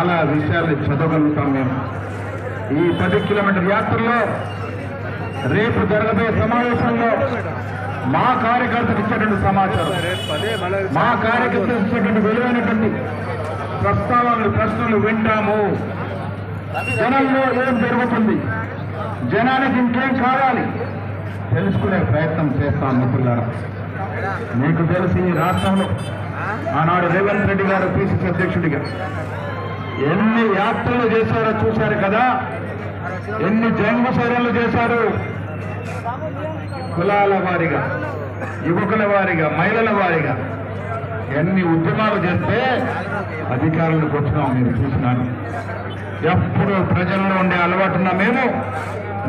చాలా విషయాలు చదవగలుగుతాం మేము. ఈ 10 కిలోమీటర్ యాత్రలో రేపు జరగబోయే సమావేశంలో మా కార్యకర్తలు ఇచ్చేటువంటి సమాచారం, మా కార్యకర్తలు ఇచ్చేటువంటి విలువైనటువంటి ప్రశ్నలు వింటాము. జనంలో ఏం జరుగుతుంది, జనానికి ఇంకేం కావాలి తెలుసుకునే ప్రయత్నం చేస్తాం. మిత్రులారా, మీకు తెలిసి ఈ రాష్ట్రంలో ఆనాడు రేవంత్ రెడ్డి గారు పిసిసి అధ్యక్షుడిగా ఎన్ని యాత్రలు చేశారో చూశారు కదా, ఎన్ని జన్మశైలు చేశారు. కులాల వారిగా, యువకుల వారిగా, మహిళల వారిగా ఎన్ని ఉద్యమాలు చేస్తే అధికారులకు వచ్చినాం మీరు చూసినారు. ఎప్పుడు ప్రజల్లో ఉండే అలవాటున్న మేము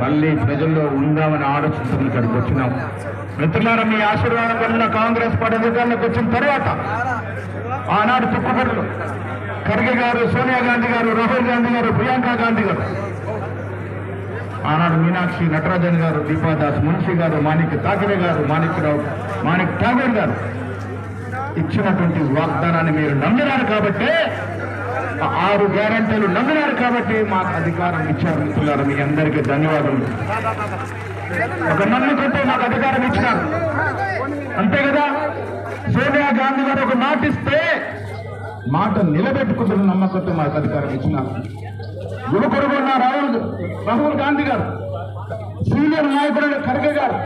మళ్ళీ ప్రజల్లో ఉందామని ఆలోచించుకుని ఇక్కడికి వచ్చినాం. మిత్రులారా, మీ ఆశీర్వాదం వల్ల కాంగ్రెస్ పార్టీ అధికారులకు వచ్చిన తర్వాత ఆనాడు తుక్కుపల్లిలో ఖర్గే గారు, సోనియా గాంధీ గారు, రాహుల్ గాంధీ గారు, ప్రియాంక గాంధీ గారు, ఆనాడు మీనాక్షి నటరాజన్ గారు, దీపాదాస్ మున్షి గారు, మాణిక్ ఠాకరే గారు, మాణిక్ ఠాగూర్ గారు ఇచ్చినటువంటి వాగ్దానాన్ని మీరు నమ్మినారు కాబట్టి, 6 గ్యారంటీలు నమ్మినారు కాబట్టి మాకు అధికారం ఇచ్చారు. మిత్రులారా, మీ అందరికీ ధన్యవాదాలు. ఒక నమ్మకంతో మాకు అధికారం ఇచ్చినారు, అంతే కదా. సోనియా గాంధీ గారు ఒక మాట ఇస్తే మాట నిలబెట్టుకుంటున్న నమ్మకంతో మాకు అధికారం ఇచ్చినారు. యువకుడుగా ఉన్న రాహుల్ గాంధీ గారు, సీనియర్ నాయకుడు ఖర్గే గారు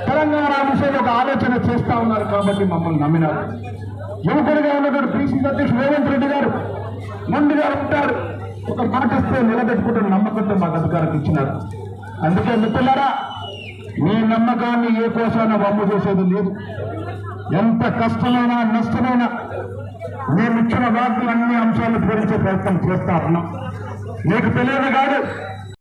తెలంగాణ విషయంలో ఒక ఆలోచన చేస్తా ఉన్నారు కాబట్టి మమ్మల్ని నమ్మినారు. యువకుడిగా ఉన్నటువంటి పిసిసి అధ్యక్షుడు రేవంత్ రెడ్డి గారు ముందుగా ఉంటారు, ఒక మాట ఇస్తే నిలబెట్టుకుంటున్న నమ్మకంతో మాకు అధికారం ఇచ్చినారు. అందుకే మిత్రులారా, మీ నమ్మకాన్ని ఏ కోసాన వమ్ము చేసేది లేదు. ఎంత కష్టమైనా నష్టమైనా మేము ఇచ్చిన వార్తలు అన్ని అంశాలు పూరించే ప్రయత్నం చేస్తా ఉన్నాం. మీకు తెలియదు కాదు,